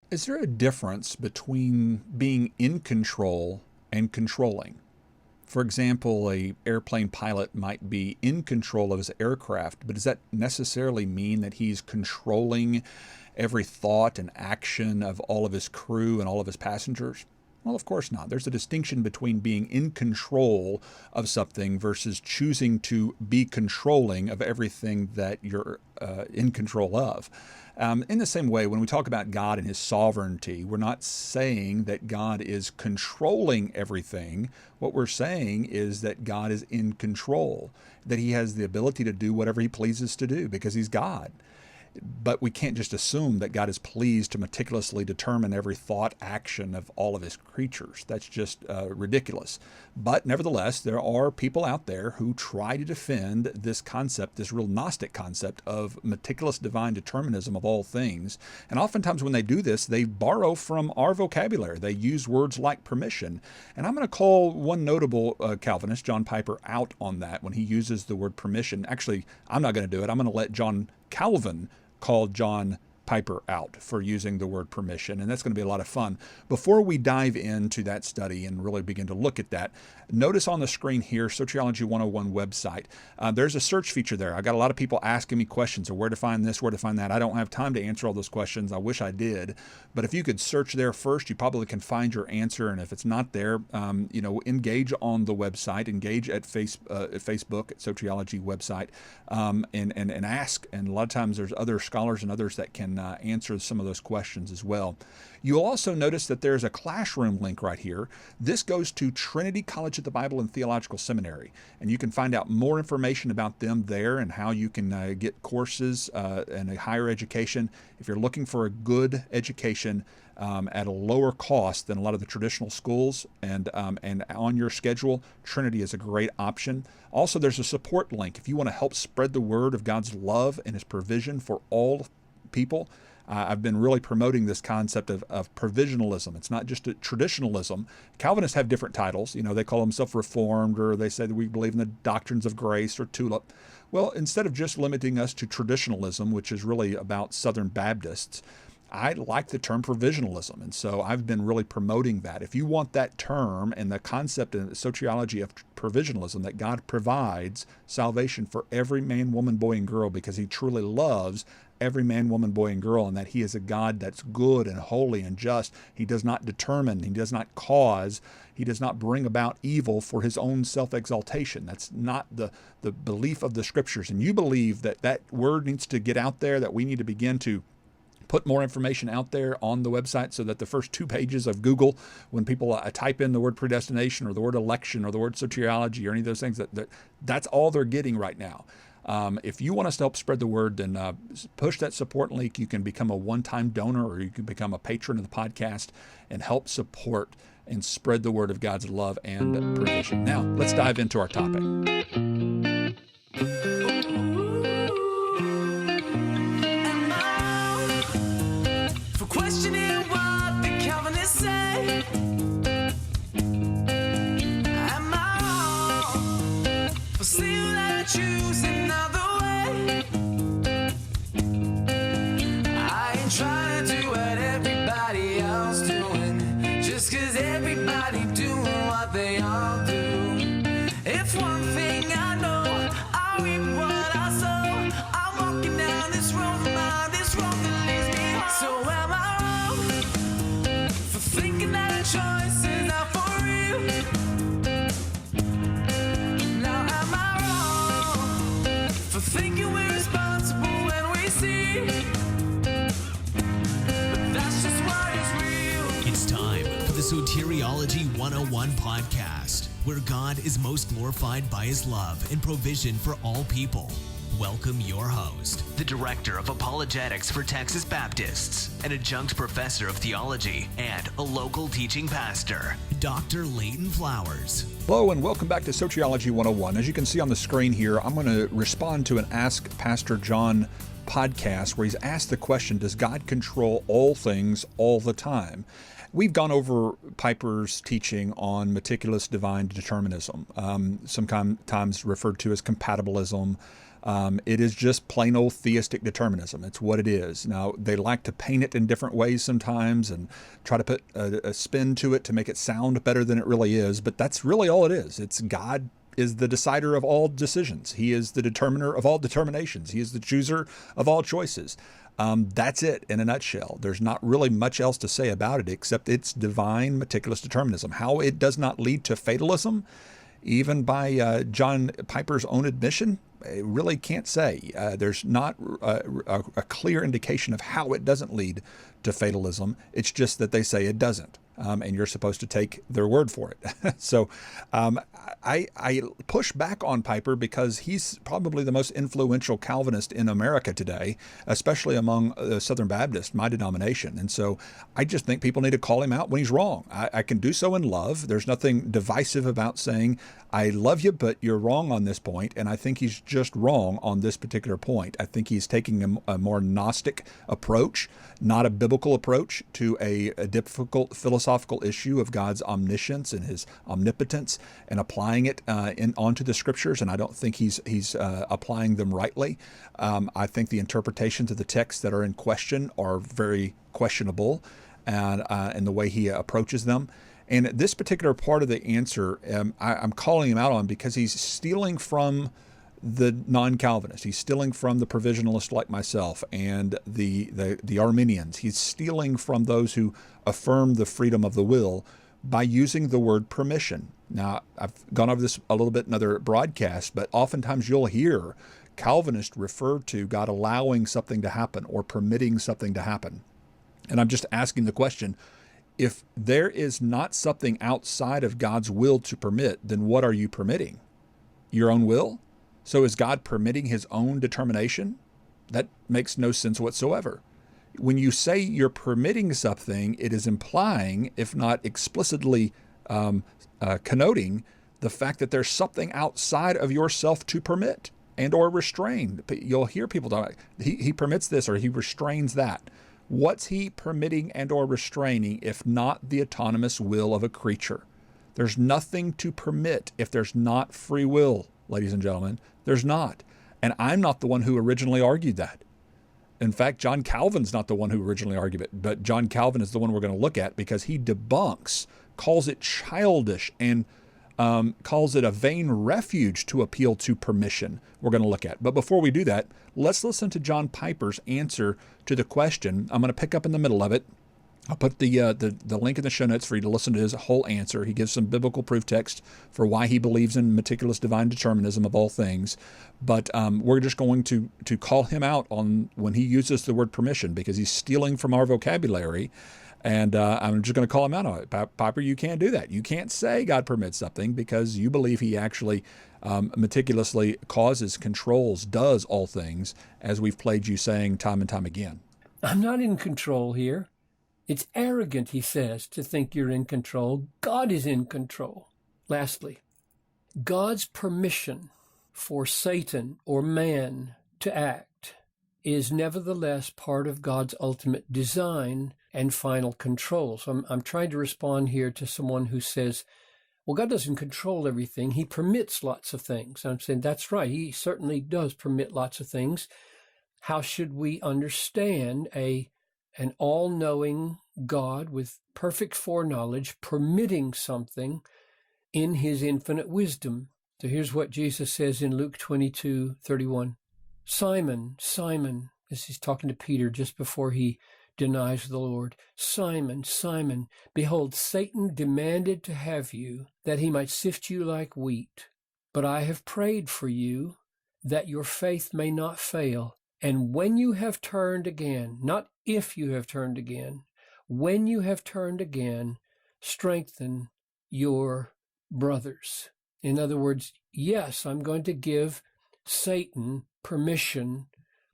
Is there a difference between being in control and controlling? For example, a airplane pilot might be in control of his aircraft, but does that necessarily mean that he's controlling every thought and action of all of his crew and all of his passengers? Well, of course not. There's a distinction between being in control of something versus choosing to be controlling of everything that you're in control of. In the same way, when we talk about God and his sovereignty, we're not saying that God is controlling everything. What we're saying is that God is in control, that he has the ability to do whatever he pleases to do because he's God. But we can't just assume that God is pleased to meticulously determine every thought, action of all of his creatures. That's just ridiculous. But nevertheless, there are people out there who try to defend this concept, this real Gnostic concept of meticulous divine determinism of all things. And oftentimes when they do this, they borrow from our vocabulary. They use words like permission. And I'm going to call one notable Calvinist, John Piper, out on that when he uses the word permission. Actually, I'm not going to do it. I'm going to let John Calvin called John Piper out for using the word permission, and that's going to be a lot of fun. Before we dive into that study and really begin to look at that, notice on the screen here, Sociology 101 website, there's a search feature there. I got a lot of people asking me questions of where to find this, where to find that. I don't have time to answer all those questions. I wish I did, but if you could search there first, you probably can find your answer, and if it's not there, engage on the website, engage at Facebook, at Sociology website, and ask, and a lot of times there's other scholars and others that can answer some of those questions as well. You'll also notice that there's a classroom link right here. This goes to Trinity College of the Bible and Theological Seminary, and you can find out more information about them there and how you can get courses and a higher education. If you're looking for a good education at a lower cost than a lot of the traditional schools and on your schedule, Trinity is a great option. Also, there's a support link. If you want to help spread the word of God's love and his provision for all people, I've been really promoting this concept of provisionalism. It's not just a traditionalism. Calvinists have different titles. They call themselves Reformed, or they say that we believe in the doctrines of grace, or tulip. Well, instead of just limiting us to traditionalism, which is really about Southern Baptists, I like the term provisionalism, and so I've been really promoting that. If you want that term and the concept and the sociology of provisionalism, that God provides salvation for every man, woman, boy, and girl because he truly loves every man, woman, boy, and girl, and that he is a God that's good and holy and just. He does not determine, he does not cause, he does not bring about evil for his own self-exaltation. That's not the belief of the scriptures. And you believe that that word needs to get out there, that we need to begin to put more information out there on the website so that the first 2 pages of Google, when people type in the word predestination or the word election or the word soteriology or any of those things, that's all they're getting right now. If you want us to help spread the word, then push that support link. You can become a one-time donor, or you can become a patron of the podcast and help support and spread the word of God's love and provision. Now, let's dive into our topic. Questioning what the Calvinists say. Am I wrong for still I choose another way? I ain't trying to do what everybody else doing, just cause everybody doing what they all do. If one thing I know, I reap what I sow. I'm walking down this road of mine, this road that leads me home. So am I thinking that choice is not for real? Now am I wrong for thinking we're responsible when we see? But that's just what is real. It's time for the Soteriology 101 podcast, where God is most glorified by his love and provision for all people. Welcome your host, the Director of Apologetics for Texas Baptists, an adjunct professor of theology, and a local teaching pastor, Dr. Leighton Flowers. Hello and welcome back to Sociology 101. As you can see on the screen here, I'm going to respond to an Ask Pastor John podcast where he's asked the question, does God control all things all the time? We've gone over Piper's teaching on meticulous divine determinism, sometimes referred to as compatibilism. It is just plain old theistic determinism. It's what it is. Now, they like to paint it in different ways sometimes and try to put a spin to it to make it sound better than it really is, but that's really all it is. It's God is the decider of all decisions. He is the determiner of all determinations. He is the chooser of all choices. That's it in a nutshell. There's not really much else to say about it except it's divine meticulous determinism. How it does not lead to fatalism, even by John Piper's own admission, I really can't say. There's not a clear indication of how it doesn't lead to fatalism. It's just that they say it doesn't. And you're supposed to take their word for it. So I push back on Piper because he's probably the most influential Calvinist in America today, especially among Southern Baptists, my denomination. And so I just think people need to call him out when he's wrong. I can do so in love. There's nothing divisive about saying, I love you, but you're wrong on this point. And I think he's just wrong on this particular point. I think he's taking a more Gnostic approach, not a biblical approach to a difficult philosophical issue of God's omniscience and his omnipotence and applying it onto the scriptures. And I don't think he's applying them rightly. I think the interpretations of the texts that are in question are very questionable and the way he approaches them. And this particular part of the answer, I'm calling him out on because he's stealing from the non-Calvinist. He's stealing from the provisionalist like myself and the Arminians. He's stealing from those who affirm the freedom of the will by using the word permission. Now, I've gone over this a little bit in other broadcasts, but oftentimes you'll hear Calvinists refer to God allowing something to happen or permitting something to happen. And I'm just asking the question, if there is not something outside of God's will to permit, then what are you permitting? Your own will? So is God permitting his own determination? That makes no sense whatsoever. When you say you're permitting something, it is implying, if not explicitly connoting, the fact that there's something outside of yourself to permit and or restrain. You'll hear people talk, he permits this or he restrains that. What's he permitting and or restraining if not the autonomous will of a creature? There's nothing to permit if there's not free will, ladies and gentlemen. There's not. And I'm not the one who originally argued that. In fact, John Calvin's not the one who originally argued it, but John Calvin is the one we're going to look at because he debunks, calls it childish, and calls it a vain refuge to appeal to permission. We're going to look at. But before we do that, let's listen to John Piper's answer to the question. I'm going to pick up in the middle of it. I'll put the link in the show notes for you to listen to his whole answer. He gives some biblical proof text for why he believes in meticulous divine determinism of all things. But we're just going to call him out on when he uses the word permission because he's stealing from our vocabulary. And I'm just going to call him out on it. Piper, you can't do that. You can't say God permits something because you believe he actually meticulously causes, controls, does all things, as we've played you saying time and time again. I'm not in control here. It's arrogant, he says, to think you're in control. God is in control. Lastly, God's permission for Satan or man to act is nevertheless part of God's ultimate design and final control. So I'm trying to respond here to someone who says, well, God doesn't control everything. He permits lots of things. I'm saying that's right. He certainly does permit lots of things. How should we understand an all-knowing God with perfect foreknowledge permitting something in his infinite wisdom? So here's what Jesus says in Luke 22:31. Simon, Simon, as he's talking to Peter just before he denies the Lord. Simon, Simon, behold, Satan demanded to have you that he might sift you like wheat. But I have prayed for you that your faith may not fail. And when you have turned again, not if you have turned again, when you have turned again, strengthen your brothers. In other words, yes, I'm going to give Satan permission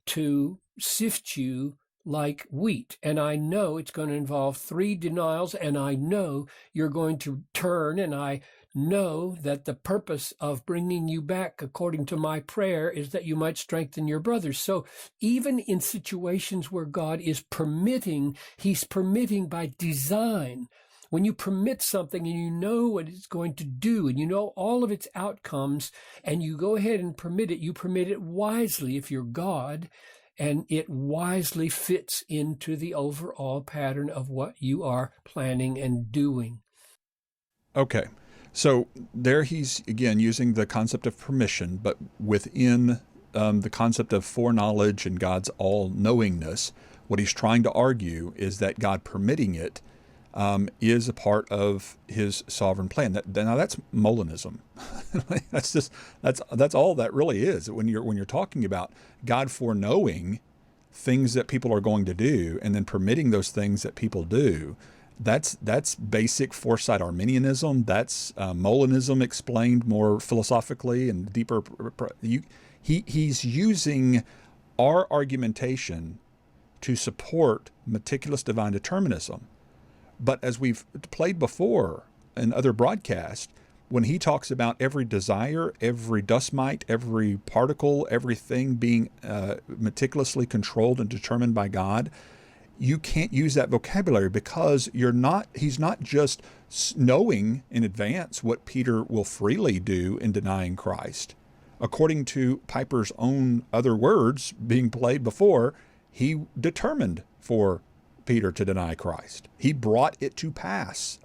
to sift you like wheat. And I know it's going to involve 3 denials, and I know you're going to turn, and I know that the purpose of bringing you back, according to my prayer, is that you might strengthen your brothers. So even in situations where God is permitting, he's permitting by design. When you permit something and you know what it's going to do and you know all of its outcomes and you go ahead and permit it, you permit it wisely if you're God, and it wisely fits into the overall pattern of what you are planning and doing. Okay. So there he's, again, using the concept of permission, but within the concept of foreknowledge and God's all-knowingness. What he's trying to argue is that God permitting it is a part of his sovereign plan. Now that's Molinism. that's all that really is. When you're talking about God foreknowing things that people are going to do and then permitting those things that people do, that's basic foresight Arminianism. That's Molinism explained more philosophically and deeper. He's using our argumentation to support meticulous divine determinism. But as we've played before in other broadcasts, when he talks about every desire, every dust mite, every particle, everything being meticulously controlled and determined by God, you can't use that vocabulary because he's not just knowing in advance what Peter will freely do in denying Christ. According to Piper's own other words being played before, he determined for Peter to deny Christ. He brought it to pass.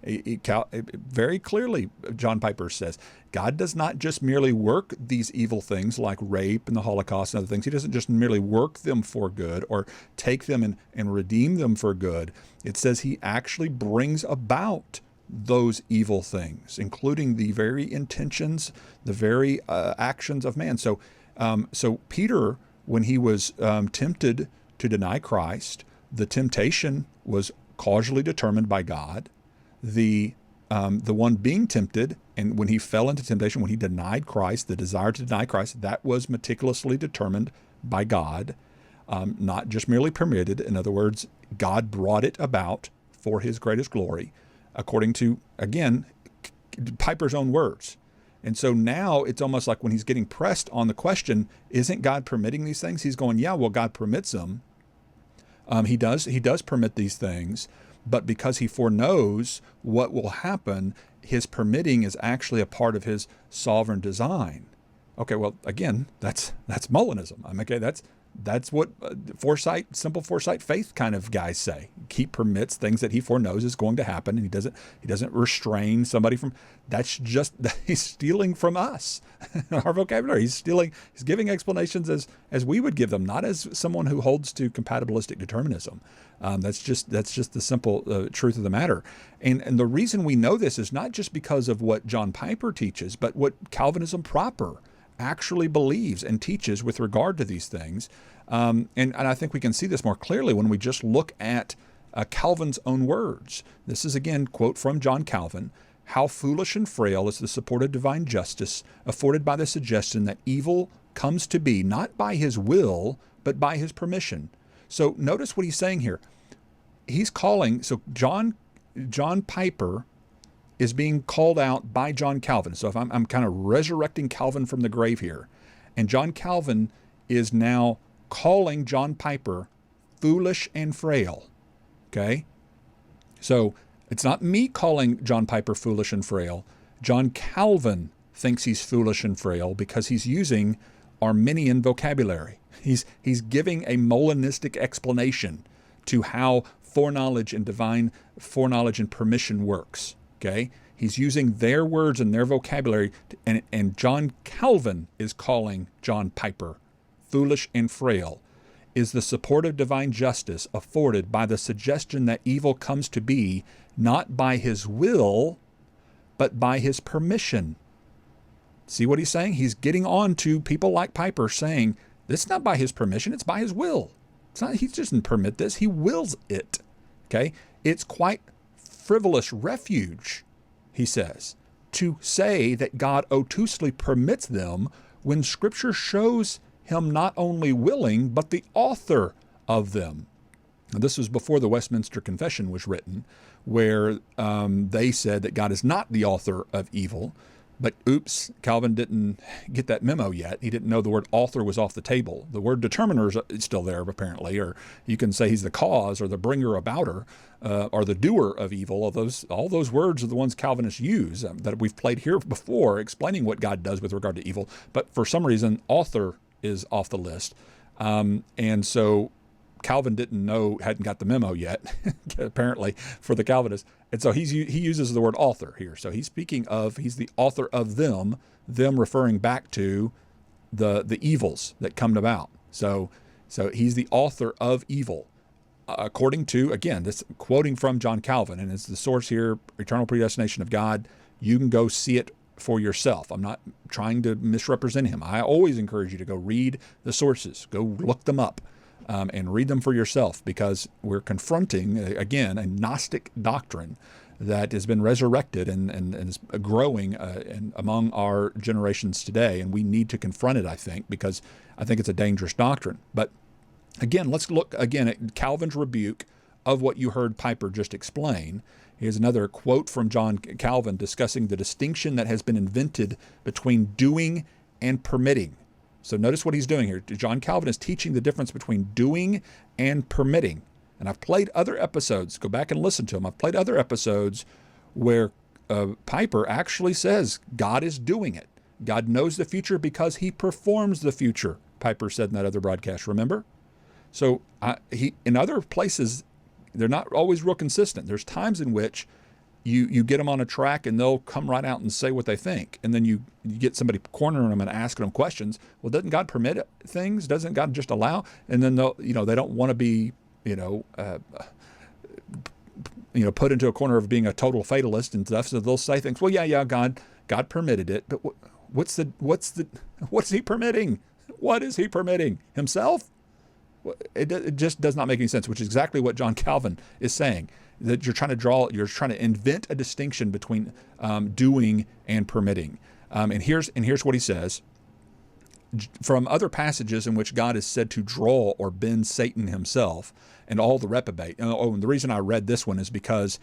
Very clearly, John Piper says, God does not just merely work these evil things like rape and the Holocaust and other things. He doesn't just merely work them for good or take them and redeem them for good. It says he actually brings about those evil things, including the very intentions, the very actions of man. So Peter, when he was tempted to deny Christ, the temptation was causally determined by God. The one being tempted, and when he fell into temptation, when he denied Christ, the desire to deny Christ, that was meticulously determined by God, not just merely permitted. In other words, God brought it about for his greatest glory, according to, again, Piper's own words. And so now it's almost like when he's getting pressed on the question, isn't God permitting these things? He's going, yeah, well, God permits them. He does permit these things, but because he foreknows what will happen, his permitting is actually a part of his sovereign design. Okay, well, again, that's Molinism. Okay, that's what simple foresight faith kind of guys say. He permits things that he foreknows is going to happen, and he doesn't restrain somebody from. That's just he's stealing from us, our vocabulary. He's giving explanations as we would give them, not as someone who holds to compatibilistic determinism. That's just the simple truth of the matter. And the reason we know this is not just because of what John Piper teaches, but what Calvinism proper actually believes and teaches with regard to these things. And I think we can see this more clearly when we just look at Calvin's own words. This is, again, quote from John Calvin: "How foolish and frail is the support of divine justice afforded by the suggestion that evil comes to be not by his will, but by his permission." So notice what he's saying here. He's calling, so John Piper is being called out by John Calvin. So if I'm kind of resurrecting Calvin from the grave here, and John Calvin is now calling John Piper foolish and frail. Okay? So it's not me calling John Piper foolish and frail. John Calvin thinks he's foolish and frail because he's using Arminian vocabulary. He's giving a Molinistic explanation to how foreknowledge and divine foreknowledge and permission works. Okay, he's using their words and their vocabulary, and John Calvin is calling John Piper foolish and frail. Is the support of divine justice afforded by the suggestion that evil comes to be not by his will, but by his permission? See what he's saying? He's getting on to people like Piper saying, this is not by his permission, it's by his will. It's not, he doesn't permit this, he wills it. Okay, it's quite frivolous refuge, he says, to say that God obtusely permits them when Scripture shows him not only willing, but the author of them. Now, this was before the Westminster Confession was written, where they said that God is not the author of evil. But oops, Calvin didn't get that memo yet. He didn't know the word author was off the table. The word determiner is still there, apparently, or you can say he's the cause or the bringer abouter or the doer of evil. All those words are the ones Calvinists use that we've played here before, explaining what God does with regard to evil. But for some reason, author is off the list. And so Calvin hadn't got the memo yet, apparently, for the Calvinists. And so he uses the word author here. So he's he's the author of them referring back to the evils that come about. So he's the author of evil, according to, again, this quoting from John Calvin, and it's the source here, Eternal Predestination of God. You can go see it for yourself. I'm not trying to misrepresent him. I always encourage you to go read the sources, go look them up. And read them for yourself, because we're confronting, again, a Gnostic doctrine that has been resurrected and is growing among our generations today. And we need to confront it, I think, because I think it's a dangerous doctrine. But again, let's look again at Calvin's rebuke of what you heard Piper just explain. Here's another quote from John Calvin discussing the distinction that has been invented between doing and permitting. So notice what he's doing here. John Calvin is teaching the difference between doing and permitting. And I've played other episodes. Go back and listen to them. I've played other episodes where Piper actually says God is doing it. God knows the future because he performs the future, Piper said in that other broadcast, remember? So in other places, they're not always real consistent. There's times in which you get them on a track and they'll come right out and say what they think. And then you get somebody cornering them and asking them questions. Well, doesn't God permit things? Doesn't God just allow? And then they don't want to be, put into a corner of being a total fatalist and stuff. So they'll say things, well, yeah, God permitted it. But what's he permitting? What is he permitting? Himself? It just does not make any sense, which is exactly what John Calvin is saying. That you're trying to invent a distinction between doing and permitting. And here's what he says. From other passages in which God is said to draw or bend Satan himself and all the reprobate. And the reason I read this one is because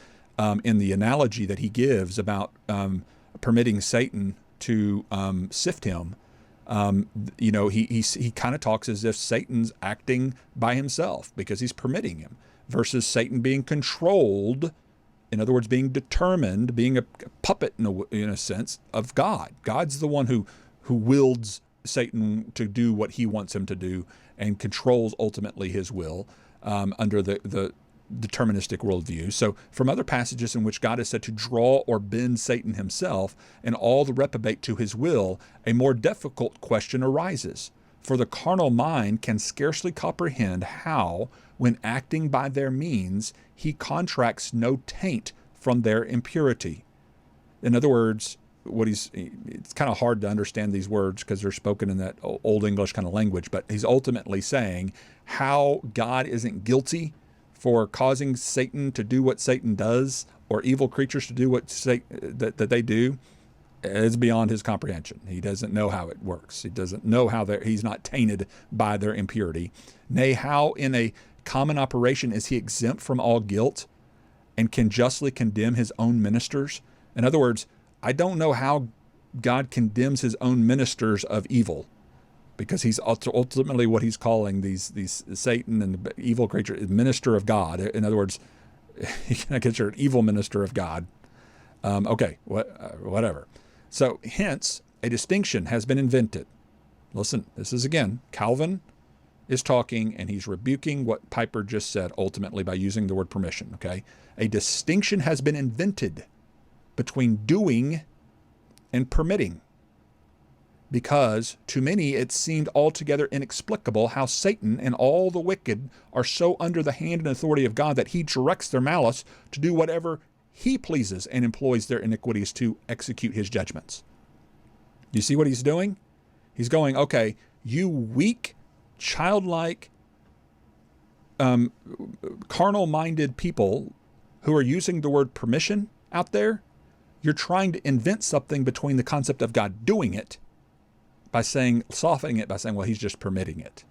in the analogy that he gives about permitting Satan to sift him, he kind of talks as if Satan's acting by himself because he's permitting him, versus Satan being controlled, in other words, being determined, being a puppet in a sense of God. God's the one who wields Satan to do what he wants him to do and controls ultimately his will under the deterministic worldview. So from other passages in which God is said to draw or bend Satan himself and all the reprobate to his will, a more difficult question arises. For the carnal mind can scarcely comprehend how, when acting by their means, he contracts no taint from their impurity. In other words, it's kind of hard to understand these words because they're spoken in that old English kind of language, but he's ultimately saying how God isn't guilty for causing Satan to do what Satan does, or evil creatures to do what that they do, is beyond his comprehension. He doesn't know how it works. He doesn't know how he's not tainted by their impurity. Nay, how in a common operation is he exempt from all guilt and can justly condemn his own ministers? In other words, I don't know how God condemns his own ministers of evil, because he's ultimately what he's calling these Satan and the evil creature, minister of God. In other words, he can consider an evil minister of God. Whatever. So hence, a distinction has been invented. Listen, this is again, Calvin is talking and he's rebuking what Piper just said ultimately by using the word permission, okay? A distinction has been invented between doing and permitting, because to many it seemed altogether inexplicable how Satan and all the wicked are so under the hand and authority of God that he directs their malice to do whatever he pleases and employs their iniquities to execute his judgments. You see what he's doing? He's going, okay, you weak, childlike, carnal-minded people who are using the word permission out there, you're trying to invent something between the concept of God doing it by softening it by saying, well, he's just permitting it.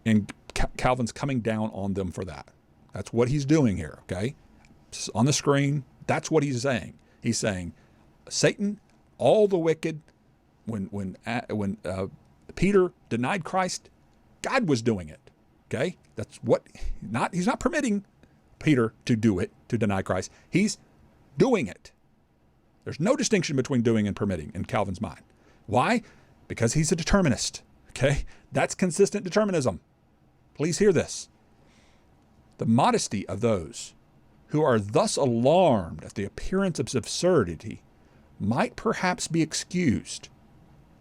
And Calvin's coming down on them for that. That's what he's doing here, okay? On the screen, that's what he's saying. He's saying, Satan all the wicked, when Peter denied Christ, God was doing it. Okay, that's what he's not permitting Peter to do it, to deny Christ. He's doing it. There's no distinction between doing and permitting in Calvin's mind. Why? Because he's a determinist. Okay, that's consistent determinism. Please hear this. The modesty of those who are thus alarmed at the appearance of absurdity might perhaps be excused,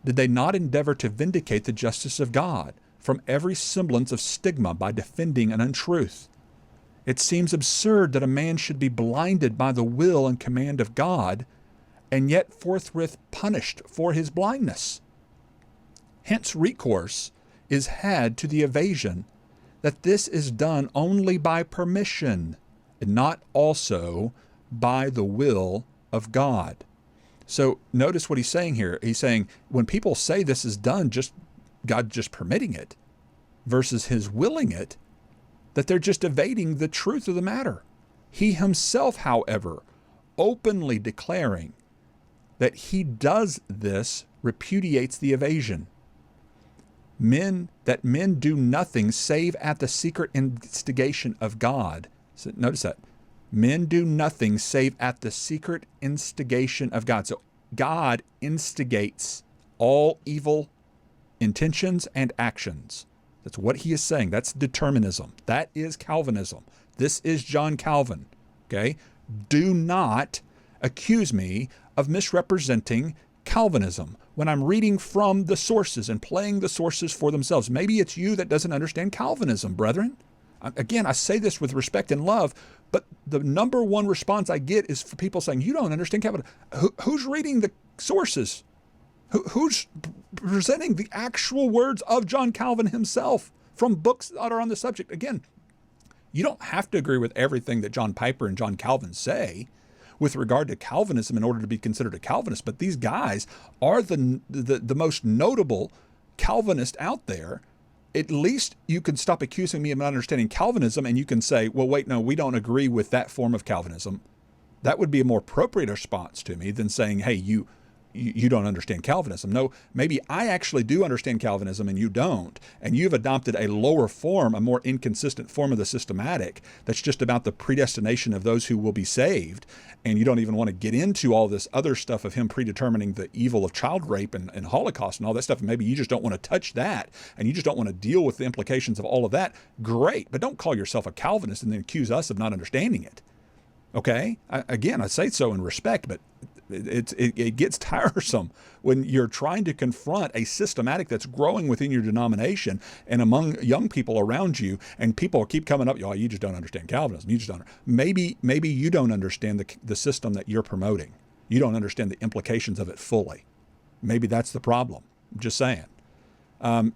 did they not endeavor to vindicate the justice of God from every semblance of stigma by defending an untruth. It seems absurd that a man should be blinded by the will and command of God, and yet forthwith punished for his blindness. Hence recourse is had to the evasion that this is done only by permission, and not also by the will of God. So notice what he's saying here. He's saying when people say this is done, just God just permitting it versus his willing it, that they're just evading the truth of the matter. He himself, however, openly declaring that he does this, repudiates the evasion. Men do nothing save at the secret instigation of God. So notice that. Men do nothing save at the secret instigation of God. So God instigates all evil intentions and actions. That's what he is saying. That's determinism. That is Calvinism. This is John Calvin. Okay? Do not accuse me of misrepresenting Calvinism when I'm reading from the sources and playing the sources for themselves. Maybe it's you that doesn't understand Calvinism, brethren. Again, I say this with respect and love, but the number one response I get is for people saying, you don't understand Calvinism. Who's reading the sources? Who's presenting the actual words of John Calvin himself from books that are on the subject? Again, you don't have to agree with everything that John Piper and John Calvin say with regard to Calvinism in order to be considered a Calvinist, but these guys are the most notable Calvinist out there. At least you can stop accusing me of not understanding Calvinism, and you can say, well, wait, no, we don't agree with that form of Calvinism. That would be a more appropriate response to me than saying, hey, you don't understand Calvinism. No, maybe I actually do understand Calvinism and you don't. And you've adopted a lower form, a more inconsistent form of the systematic that's just about the predestination of those who will be saved. And you don't even want to get into all this other stuff of him predetermining the evil of child rape and Holocaust and all that stuff. And maybe you just don't want to touch that and you just don't want to deal with the implications of all of that. Great. But don't call yourself a Calvinist and then accuse us of not understanding it. Okay? I say so in respect, but it gets tiresome when you're trying to confront a systematic that's growing within your denomination and among young people around you, and people keep coming up, oh, you just don't understand Calvinism. You just don't. Maybe you don't understand the system that you're promoting. You don't understand the implications of it fully. Maybe that's the problem. I'm just saying.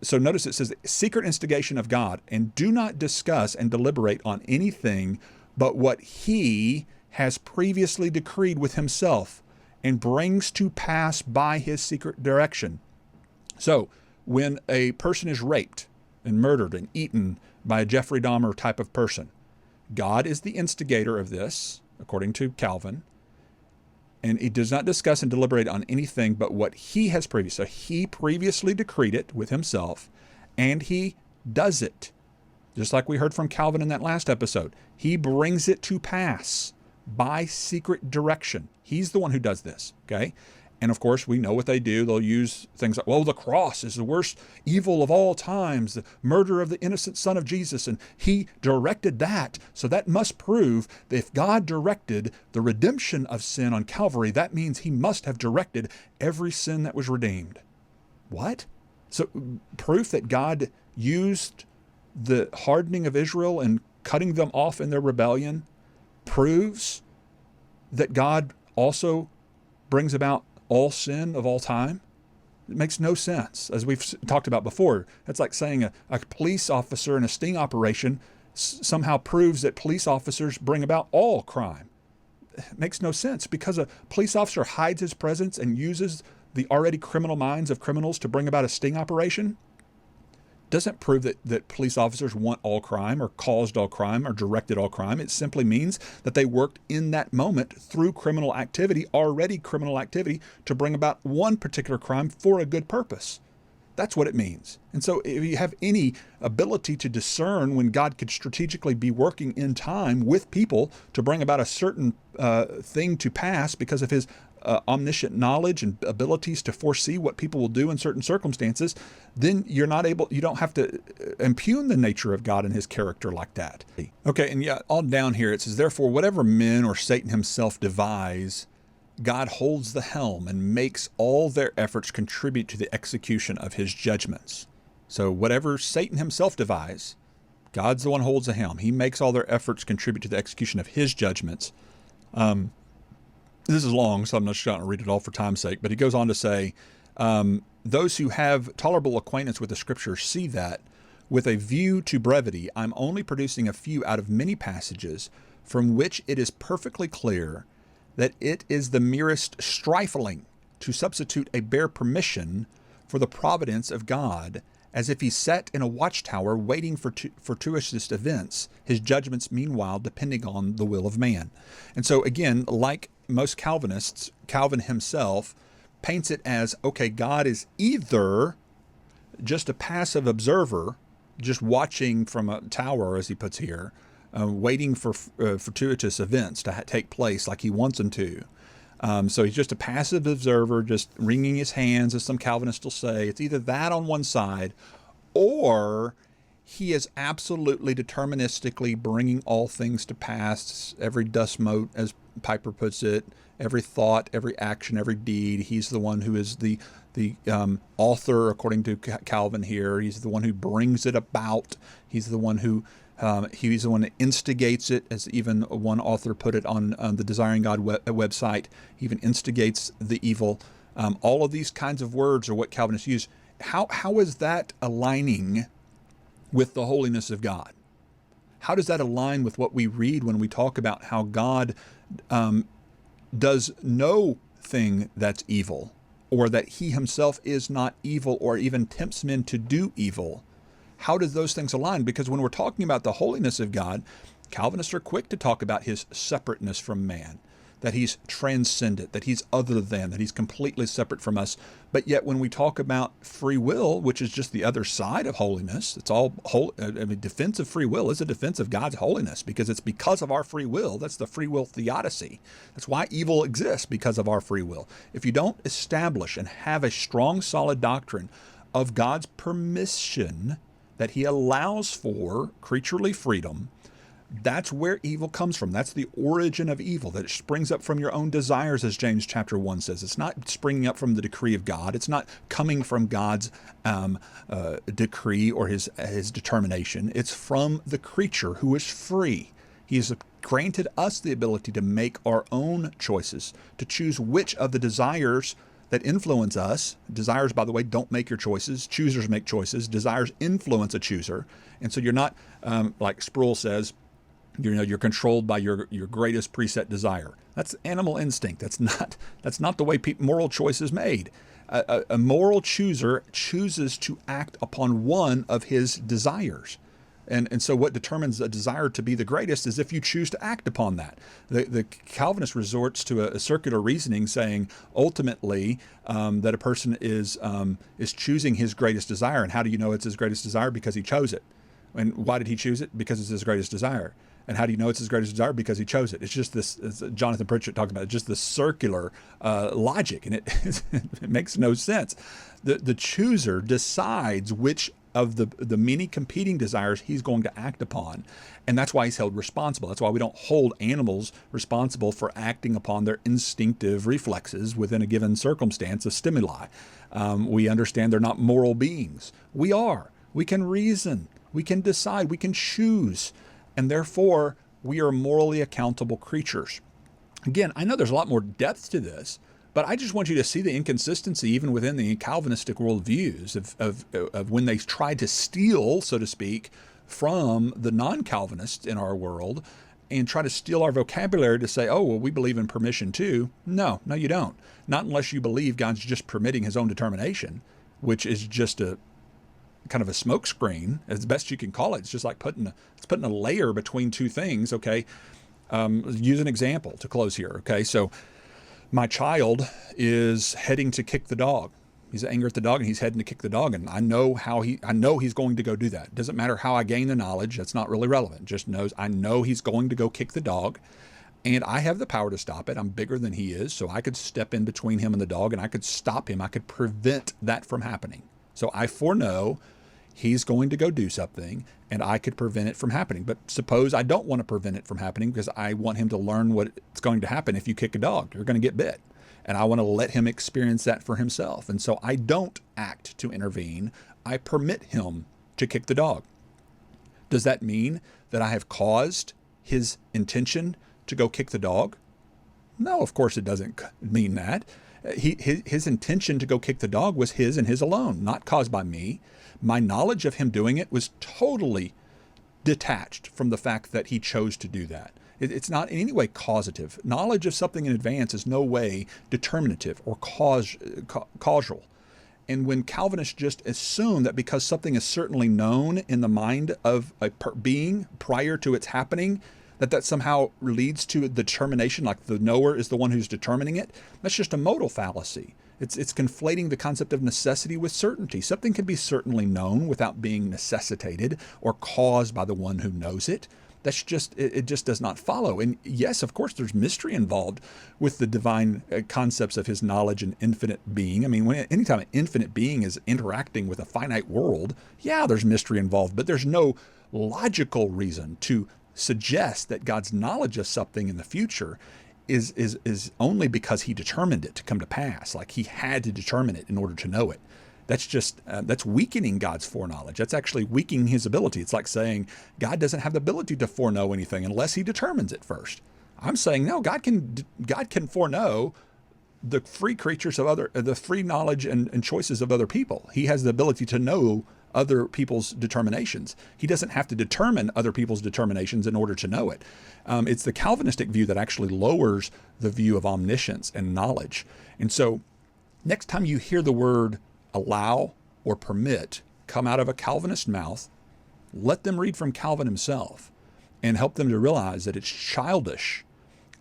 So notice it says, secret instigation of God, and do not discuss and deliberate on anything but what he has previously decreed with himself and brings to pass by his secret direction. So when a person is raped and murdered and eaten by a Jeffrey Dahmer type of person, God is the instigator of this, according to Calvin, and he does not discuss and deliberate on anything but what he has previously. So he previously decreed it with himself, and he does it. Just like we heard from Calvin in that last episode. He brings it to pass by secret direction. He's the one who does this, okay? And of course, we know what they do. They'll use things like, well, the cross is the worst evil of all times, the murder of the innocent son of Jesus, and he directed that. So that must prove that if God directed the redemption of sin on Calvary, that means he must have directed every sin that was redeemed. What? So proof that God used the hardening of Israel and cutting them off in their rebellion proves that God also brings about all sin of all time? It makes no sense. As we've talked about before, it's like saying a police officer in a sting operation somehow proves that police officers bring about all crime. It makes no sense because a police officer hides his presence and uses the already criminal minds of criminals to bring about a sting operation. doesn't prove that police officers want all crime or caused all crime or directed all crime. It simply means that they worked in that moment through criminal activity, already criminal activity, to bring about one particular crime for a good purpose. That's what it means. And so if you have any ability to discern when God could strategically be working in time with people to bring about a certain thing to pass because of his omniscient knowledge and abilities to foresee what people will do in certain circumstances, then you don't have to impugn the nature of God and his character like that. Okay, and yeah, on down here it says, therefore, whatever men or Satan himself devise, God holds the helm and makes all their efforts contribute to the execution of his judgments. So whatever Satan himself devise, God's the one who holds the helm. He makes all their efforts contribute to the execution of his judgments. This is long, so I'm not just going to read it all for time's sake, but he goes on to say, those who have tolerable acquaintance with the scriptures see that, with a view to brevity, I'm only producing a few out of many passages from which it is perfectly clear that it is the merest strifling to substitute a bare permission for the providence of God, as if he sat in a watchtower waiting for fortuitous events, his judgments meanwhile depending on the will of man. And so again, like most Calvinists, Calvin himself paints it as, okay, God is either just a passive observer, just watching from a tower, as he puts here, waiting for fortuitous events to take place like he wants them to. So he's just a passive observer, just wringing his hands, as some Calvinists will say. It's either that on one side, or he is absolutely deterministically bringing all things to pass, every dust mote, as Piper puts it, every thought, every action, every deed. He's the one who is the author, according to Calvin here. He's the one who brings it about. He's the one who he's the one that instigates it, as even one author put it on the Desiring God website. He even instigates the evil. All of these kinds of words are what Calvinists use. How is that aligning with the holiness of God? How does that align with what we read when we talk about how God does no thing that's evil, or that he himself is not evil, or even tempts men to do evil? How does those things align? Because when we're talking about the holiness of God, Calvinists are quick to talk about his separateness from man, that he's transcendent, that he's other than, that he's completely separate from us. But yet when we talk about free will, which is just the other side of holiness, it's all defense of free will is a defense of God's holiness, because it's because of our free will. That's the free will theodicy. That's why evil exists, because of our free will. If you don't establish and have a strong, solid doctrine of God's permission, that he allows for creaturely freedom, that's where evil comes from. That's the origin of evil, that it springs up from your own desires, as James chapter 1 says. It's not springing up from the decree of God. It's not coming from God's decree or his determination. It's from the creature who is free. He has granted us the ability to make our own choices, to choose which of the desires that influence us. Desires, by the way, don't make your choices. Choosers make choices. Desires influence a chooser. And so you're not, like Sproul says, you're controlled by your greatest preset desire. That's animal instinct. That's not the way moral choice is made. A moral chooser chooses to act upon one of his desires. And so what determines a desire to be the greatest is if you choose to act upon that. The Calvinist resorts to a circular reasoning, saying ultimately that a person is choosing his greatest desire. And how do you know it's his greatest desire? Because he chose it. And why did he choose it? Because it's his greatest desire. And how do you know it's his greatest desire? Because he chose it. It's just this, as Jonathan Pritchett talked about, it's just this circular logic, and it makes no sense. The chooser decides which of the many competing desires he's going to act upon, and that's why he's held responsible. That's why we don't hold animals responsible for acting upon their instinctive reflexes within a given circumstance of stimuli. We understand they're not moral beings. We are. We can reason. We can decide. We can choose. And therefore, we are morally accountable creatures. Again, I know there's a lot more depth to this, but I just want you to see the inconsistency even within the Calvinistic worldviews of when they try to steal, so to speak, from the non-Calvinists in our world and try to steal our vocabulary to say, oh, well, we believe in permission too. No, you don't. Not unless you believe God's just permitting his own determination, which is just a kind of a smoke screen, as best you can call it. It's just like putting a layer between two things. Okay. Use an example to close here. Okay. So my child is heading to kick the dog. He's angry at the dog and he's heading to kick the dog. And I know he's going to go do that. It doesn't matter how I gain the knowledge. That's not really relevant. Just I know he's going to go kick the dog, and I have the power to stop it. I'm bigger than he is. So I could step in between him and the dog and I could stop him. I could prevent that from happening. So I foreknow he's going to go do something and I could prevent it from happening. But suppose I don't want to prevent it from happening because I want him to learn what's going to happen if you kick a dog. You're going to get bit. And I want to let him experience that for himself. And so I don't act to intervene. I permit him to kick the dog. Does that mean that I have caused his intention to go kick the dog? No, of course it doesn't mean that. His intention to go kick the dog was his and his alone, not caused by me. My knowledge of him doing it was totally detached from the fact that he chose to do that. It's not in any way causative. Knowledge of something in advance is no way determinative or causal. And when Calvinists just assume that because something is certainly known in the mind of a being prior to its happening, that somehow leads to determination, like the knower is the one who's determining it, that's just a modal fallacy. It's conflating the concept of necessity with certainty. Something can be certainly known without being necessitated or caused by the one who knows it. That's just, it just does not follow. And yes, of course, there's mystery involved with the divine concepts of his knowledge and infinite being. I mean, anytime an infinite being is interacting with a finite world, yeah, there's mystery involved, but there's no logical reason to suggest that God's knowledge of something in the future is only because he determined it to come to pass. Like he had to determine it in order to know it. That's just, that's weakening God's foreknowledge. That's actually weakening his ability. It's like saying God doesn't have the ability to foreknow anything unless he determines it first. I'm saying, no, God can foreknow the free creatures of the free knowledge and choices of other people. He has the ability to know other people's determinations. He doesn't have to determine other people's determinations in order to know it. It's the Calvinistic view that actually lowers the view of omniscience and knowledge. And so next time you hear the word allow or permit come out of a Calvinist mouth, let them read from Calvin himself and help them to realize that it's childish,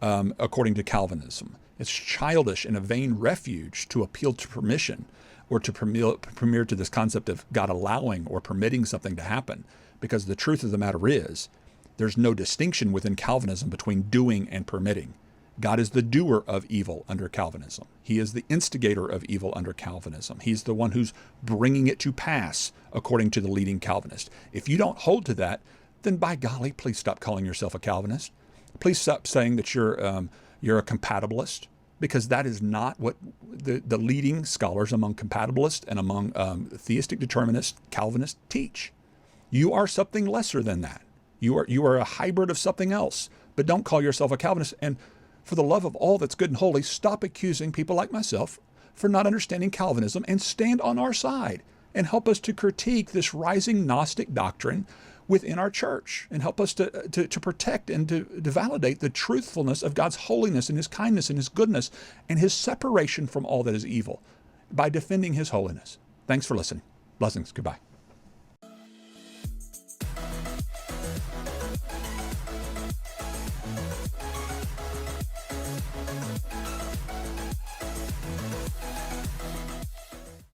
according to Calvinism. It's childish and a vain refuge to appeal to permission or to premiere to this concept of God allowing or permitting something to happen, because the truth of the matter is there's no distinction within Calvinism between doing and permitting. God is the doer of evil under Calvinism. He is the instigator of evil under Calvinism. He's the one who's bringing it to pass, according to the leading Calvinist. If you don't hold to that, then by golly, please stop calling yourself a Calvinist. Please stop saying that you're a compatibilist, because that is not what the leading scholars among compatibilists and among theistic determinists, Calvinists, teach. You are something lesser than that. You are a hybrid of something else, but don't call yourself a Calvinist. And for the love of all that's good and holy, stop accusing people like myself for not understanding Calvinism, and stand on our side and help us to critique this rising Gnostic doctrine within our church, and help us to protect and to validate the truthfulness of God's holiness and his kindness and his goodness and his separation from all that is evil by defending his holiness. Thanks for listening. Blessings. Goodbye.